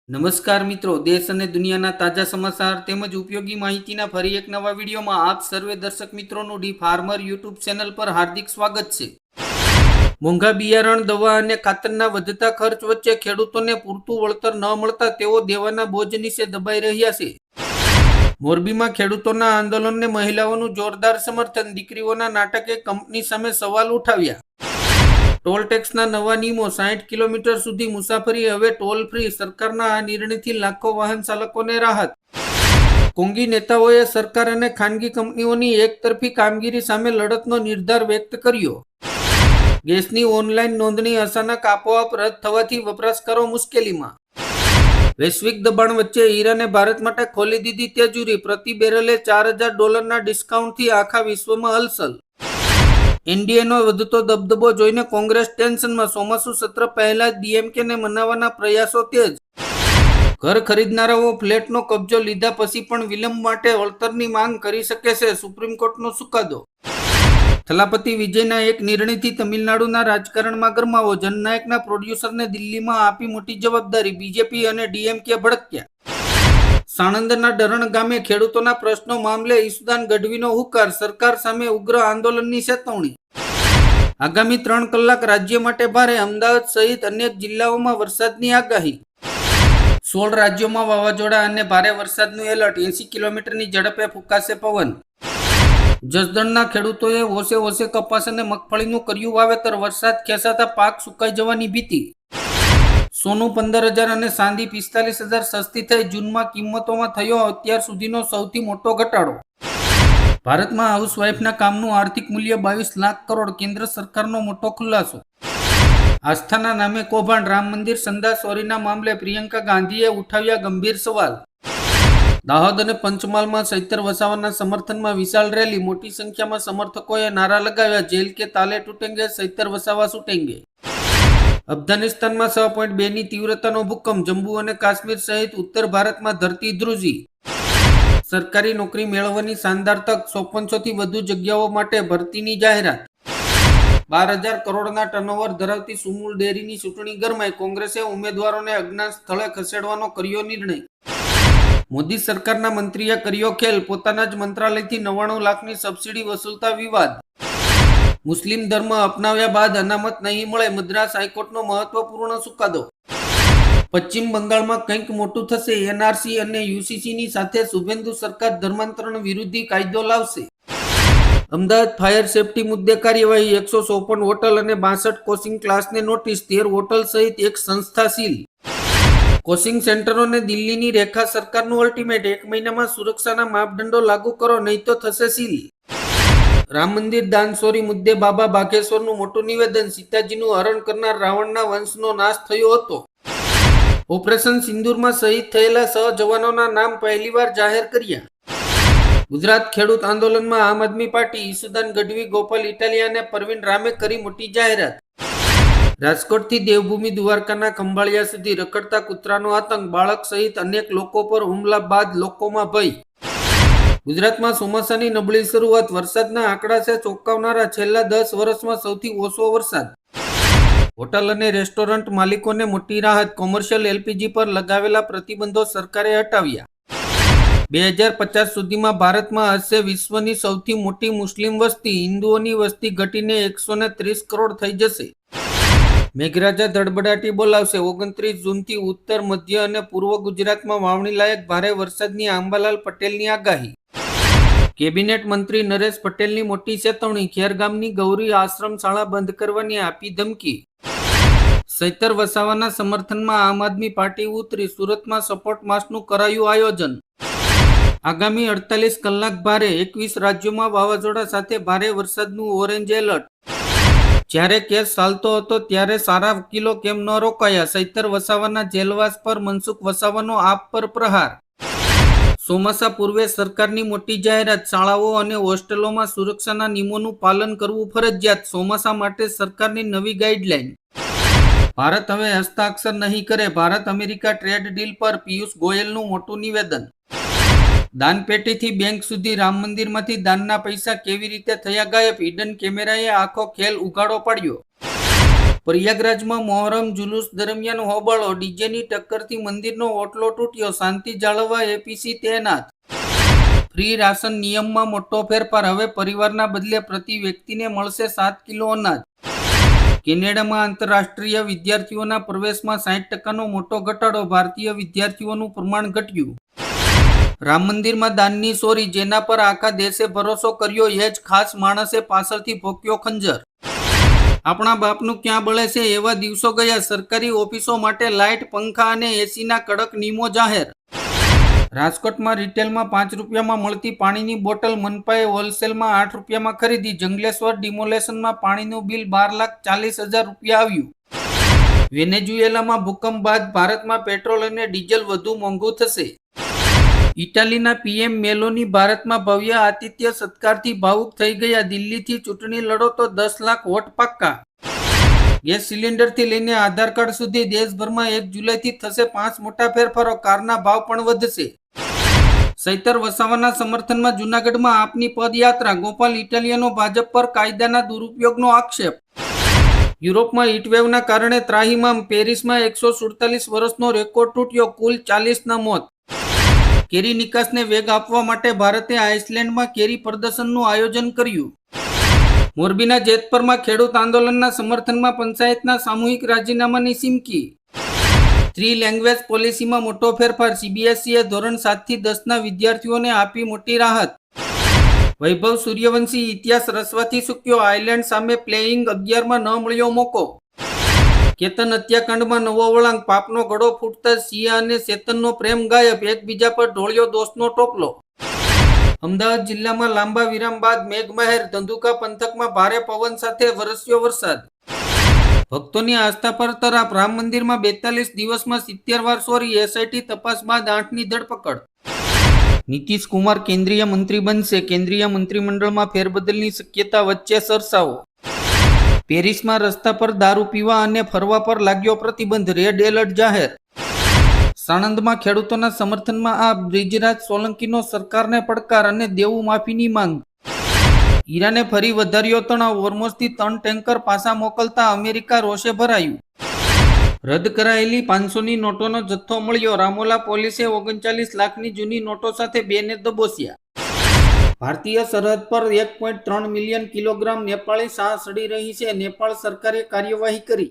નમસ્કાર મિત્રો, દેશ અને દુનિયાના તાજા સમાચાર તેમજ ઉપયોગી માહિતીના ફરી એક નવા વિડીયોમાં આપ સર્વે દર્શક મિત્રોનું ડી ફાર્મર યુટ્યુબ ચેનલ પર હાર્દિક સ્વાગત છે। મોંઘા બિયારણ, દવા અને ખાતરના વધતા ખર્ચ વચ્ચે ખેડૂતોને પૂરતું વળતર ન મળતા તેઓ દેવાના બોજ નીચે દબાઈ રહ્યા છે। મોરબીમાં ખેડૂતોના આંદોલનને મહિલાઓનું જોરદાર સમર્થન, દીકરીઓના નાટકે કંપની સામે સવાલ ઉઠાવ્યા। ટોલ ટેક્સના નવા નિયમો, 60 કિલોમીટર સુધી મુસાફરી હવે ટોલ ફ્રી, સરકારના આ નિર્ણયથી લાખો વાહન ચાલકોને રાહત। કોંગી નેતાઓએ સરકાર અને ખાનગી કંપનીઓની એકતરફી કામગીરી સામે લડતનો નિર્ધાર વ્યક્ત કર્યો। ગેસની ઓનલાઈન નોંધણી અચાનક આપોઆપ રદ થવાથી વપરાશકારો મુશ્કેલીમાં। વૈશ્વિક દબાણ વચ્ચે ઈરાને ભારત માટે ખોલી દીધી તેજુરી, પ્રતિ બેરલે $4000 ડિસ્કાઉન્ટથી આખા વિશ્વમાં હલચલ। એનડીએનો વધતો દબદબો જોઈને કોંગ્રેસ ટેન્શનમાં, ચોમાસુ સત્ર પહેલા ડીએમકેને મનાવવાના પ્રયાસો તેજ। ઘર ખરીદનારાઓ ફ્લેટનો કબજો લીધા પછી પણ વિલંબ માટે વળતરની માંગ કરી શકે છે, સુપ્રીમ કોર્ટનો ચુકાદો। થલાપતિ વિજયના એક નિર્ણયથી તમિલનાડુના રાજકારણમાં ગરમાવો, જનનાયકના પ્રોડ્યુસરને દિલ્હીમાં આપી મોટી જવાબદારી, બીજેપી અને ડીએમકે ભડક્યા। સાણંદના ડરણ ગામે ખેડૂતોના પ્રશ્નો મામલે ઈસુદાન ગઢવીનો હુંકાર, સરકાર સામે ઉગ્ર આંદોલનની ચેતવણી। આગામી 3 કલાક રાજ્ય માટે ભારે, અમદાવાદ સહિત અનેક જિલ્લાઓમાં વરસાદની આગાહી। 16 રાજ્યોમાં વાવાઝોડા અને ભારે વરસાદનું એલર્ટ, 80 કિલોમીટરની ઝડપે ફૂંકાશે પવન। જસદણના ખેડૂતોએ ઓછે કપાસ અને મગફળીનું કર્યું વાવેતર, વરસાદ ખેંચાતા પાક સુકાઈ જવાની ભીતિ। સોનું 15000 અને ચાંદી 45000 સસ્તી થઈ, જૂનમાં કિંમતોમાં થયો અત્યાર સુધીનો સૌથી મોટો ઘટાડો। ભારતમાં હાઉસવાઇફના કામનું આર્થિક મૂલ્ય 22 લાખ કરોડ, કેન્દ્ર સરકારનો મોટો ખુલાસો। આસ્થાના નામે કૌભાંડ, રામ મંદિર ચંદા ચોરીના મામલે પ્રિયંકા ગાંધીએ ઉઠાવ્યા ગંભીર સવાલ। દાહોદ અને પંચમહાલમાં ચૈતર વસાવાના સમર્થનમાં વિશાળ રેલી, મોટી સંખ્યામાં સમર્થકોએ નારા લગાવ્યા, જેલ કે તાલે તૂટેંગે, ચૈતર વસાવા છૂટેંગે। અફઘાનિસ્તાનમાં 6.2ની તીવ્રતાનો ભૂકંપ, જમ્મુ અને કાશ્મીર સહિત ઉત્તર ભારતમાં ધરતી ધ્રુજી। સરકારી નોકરી મેળવવાની શાનદાર તક, 5400 થી વધુ જગ્યાઓ માટે ભરતીની જાહેરાત। 12000 કરોડના ટર્નઓવર ધરાવતી સુમુલ ડેરીની ચૂંટણી ગરમાઈ, કોંગ્રેસે ઉમેદવારોને અજ્ઞાત સ્થળે ખસેડવાનો કર્યો નિર્ણય। મોદી સરકારના મંત્રીએ કર્યો ખેલ, પોતાના જ મંત્રાલયથી 99 લાખની સબસિડી વસૂલતા વિવાદ। મુસ્લિમ ધર્મ અપનાવ્યા બાદ અનામત નહીં મળે, મદ્રાસ હાઈકોર્ટનો મહત્વપૂર્ણ ચુકાદો। પશ્ચિમ બંગાળમાં કંઈક મોટું થશે, એનઆરસી અને યુસીસીની સાથે શુભેન્દુ સરકાર ધર્માંતરણ વિરોધી કાયદો લાવશે। અમદાવાદ ફાયર સેફટી મુદ્દે કાર્યવાહી, 154 હોટલ અને 62 કોચિંગ ક્લાસને નોટિસ, 13 હોટલ સહિત એક સંસ્થા સીલ। કોચિંગ સેન્ટરોને દિલ્હીની રેખા સરકારનું અલ્ટિમેટ, 1 મહિનામાં સુરક્ષાના માપદંડો લાગુ કરો નહીં તો થશે સીલ। રામ મંદિર દાનચોરી મુદ્દે બાબા બાઘેશ્વરનું મોટું નિવેદન, સીતાજીનું હરણ કરનાર રાવણના વંશનો નાશ થયો હતો। ઓપરેશન સિંદૂરમાં શહીદ થયેલા 6 જવાનોના નામ પહેલીવાર જાહેર કર્યા। ગુજરાત ખેડૂત આંદોલનમાં આમ આદમી પાર્ટી, ઈસુદાન ગઢવી, ગોપાલ ઇટાલિયા અને પરવીન રામે કરી મોટી જાહેરાત। રાજકોટથી દેવભૂમિ દ્વારકાના ખંભાળિયા સુધી રખડતા કૂતરાનો આતંક, બાળક સહિત અનેક લોકો પર હુમલા બાદ લોકોમાં ભય। ગુજરાતમાં ચોમાસાની નબળી શરૂઆત, વરસાદના આંકડા છે ચોંકાવનારા, છેલ્લા 10 વર્ષમાં સૌથી ઓછો વરસાદ। હોટલ અને રેસ્ટોરન્ટ માલિકોને મોટી રાહત, કોમર્શિયલ એલપીજી પર લગાવેલા પ્રતિબંધો સરકારે હટાવ્યા। 2050 સુધીમાં ભારતમાં હશે વિશ્વની સૌથી મોટી મુસ્લિમ વસ્તી, હિન્દુઓની વસ્તી ઘટીને 130 કરોડ થઈ જશે। મેઘરાજા ધડબડાટી બોલાવશે, 29 જૂનથી ઉત્તર, મધ્ય અને પૂર્વ ગુજરાતમાં વાવણી લાયક ભારે વરસાદની અંબાલાલ પટેલની આગાહી। કેબિનેટ મંત્રી નરેશ પટેલની મોટી ચેતવણી, ખેરગામની ગૌરી આશ્રમ શાળા બંધ કરવાની આપી ધમકી। ચૈતર વસાવાના સમર્થનમાં આમ આદમી પાર્ટી ઉતરી, સુરતમાં સપોર્ટ માસનું કરાયું આયોજન। આગામી 48 કલાક ભારે, 21 રાજ્યોમાં વાવાઝોડા સાથે ભારે વરસાદનું ઓરેન્જ એલર્ટ। જ્યારે કેસ ચાલતો હતો ત્યારે સારા વકીલો કેમ ન રોકાયા, ચૈતર વસાવાના જેલવાસ પર મનસુખ વસાવાનો આપ પર પ્રહાર। ચોમાસા પૂર્વે સરકારની મોટી જાહેરાત, શાળાઓ અને હોસ્ટેલોમાં સુરક્ષાના નિયમોનું પાલન કરવું ફરજિયાત, ચોમાસા માટે સરકારની નવી ગાઈડલાઈન। ભારત હવે હસ્તાક્ષર નહીં કરે, ભારત અમેરિકા ટ્રેડ ડીલ પર પિયુષ ગોયલનું મોટું નિવેદન। દાનપેટીથી બેંક સુધી, રામ મંદિરમાંથી દાનના પૈસા કેવી રીતે થયા ગાયબ, હિડન કેમેરાએ આખો ખેલ ઉઘાડો પાડ્યો। પ્રયાગરાજમાં મોહરમ જુલુસ દરમિયાન હોબાળો, ડીજેની ટક્કરથી મંદિરનો ઓટલો તૂટ્યો, શાંતિ જાળવવા એપીસી તૈનાત. ફ્રી રાશન નિયમમાં મોટો ફેરફાર, હવે પરિવારના બદલે પ્રતિ વ્યક્તિને મળશે 7 કિલો અનાજ. કેનેડામાં આંતરરાષ્ટ્રીય વિદ્યાર્થીઓના પ્રવેશમાં 60% મોટો ઘટાડો, ભારતીય વિદ્યાર્થીઓનું પ્રમાણ ઘટ્યું. રામ મંદિરમાં દાનની ચોરી, જેના પર આખા દેશે ભરોસો કર્યો એ જ ખાસ માણસે પાછળથી ભોંક્યો ખંજર. આપણા બાપનું ક્યાં બળે છે એવા દિવસો ગયા. સરકારી ઓફિસો માટે લાઇટ, પંખા અને એસીના કડક નિયમો જાહેર. રાજકોટમાં રિટેલમાં 5 રૂપિયામાં મળતી પાણીની બોટલ મનપાએ હોલસેલમાં 8 રૂપિયામાં ખરીદી. જંગલેશ્વર ડિમોલેશનમાં પાણીનું બિલ 12,40,000 રૂપિયા આવ્યું. વેનેઝુએલામાં ભૂકંપ બાદ ભારતમાં પેટ્રોલ અને ડીઝલ વધુ મોંઘું થશે. ઇટાલીના પીએમ મેલોની ભારતમાં ભવ્ય આતિથ્ય સત્કારથી ભાવુક થઈ ગયા. દિલ્હીથી ચૂંટણી લડો તો 10 લાખ વોટ પાક્કા. ગેસ સિલિન્ડરથી લઈને આધાર કાર્ડ સુધી દેશભરમાં 1 જુલાઈથી થશે 5 મોટા ફેરફારો. કારના ભાવ પણ વધશે. સૈતર વસાવાના સમર્થનમાં જૂનાગઢમાં આપની પદયાત્રા. ગોપાલ ઇટાલિયનો ભાજપ પર કાયદાના દુરુપયોગનો આક્ષેપ. યુરોપમાં હીટવેવના કારણે ત્રાહિમામ, પેરિસમાં 147 વર્ષનો રેકોર્ડ તૂટ્યો, કુલ 40ના મોત. કેરી નિકાસને વેગ આપવા માટે ભારતે આઇસલેન્ડમાં કેરી પ્રદર્શનનું આયોજન કર્યું. મોરબીના જેતપરમાં ખેડૂત આંદોલનના સમર્થનમાં પંચાયતના સામૂહિક રાજીનામાની ચીમકી. 3 લેંગ્વેજ પોલિસીમાં મોટો ફેરફાર, સીબીએસઈએ ધોરણ 7 થી 10ના વિદ્યાર્થીઓને આપી મોટી રાહત. વૈભવ સૂર્યવંશી ઇતિહાસ રચવાથી ચૂક્યો, આયર્લેન્ડ સામે પ્લેઇંગ 11માં ન મળ્યો મોકો. કેતન હત્યાકાંડમાં નવો વળાંક, પાપનો ગળો ફૂટતા સિયા અને ચેતનનો પ્રેમ ગાયબ, એકબીજા પર ઢોળ્યો દોષનો ટોપલો. અમદાવાદ જિલ્લામાં લાંબા વિરામ બાદ મેઘમહેર, ધંધુકા પંથકમાં ભારે પવન સાથે વરસ્યો વરસાદ. ભક્તોની આસ્થા પર તરાપ, રામ મંદિરમાં 42 દિવસમાં 70 વાર ચોરી, એસઆઈટી તપાસ બાદ 8ની ધરપકડ. નીતિશ કુમાર કેન્દ્રીય મંત્રી બનશે, કેન્દ્રીય મંત્રીમંડળમાં ફેરબદલની શક્યતા વચ્ચે ચર્ચાઓ. પેરિસમાં રસ્તા પર દારૂ પીવા અને ફરવા પર લાગ્યો પ્રતિબંધ, રેડ એલર્ટ જાહેર. સાણંદમાં ખેડૂતોના સમર્થનમાં આ બ્રિજરાજ સોલંકીનો સરકારને પડકાર અને દેવું માફીની માંગ. ઈરાને ફરી વધાર્યો તણાવ, હોર્મોઝથી 3 ટેન્કર પાછા મોકલતા અમેરિકા રોષે ભરાયું. રદ કરાયેલી 500ની નોટોનો જથ્થો મળ્યો, રામોલા પોલીસે 39 લાખની જૂની નોટો સાથે 2ને દબોચ્યા. ભારતીય સરહદ પર 1.3 મિલિયન કિલોગ્રામ નેપાળી શાહ સડી રહી છે, નેપાળ સરકારે કાર્યવાહી કરી.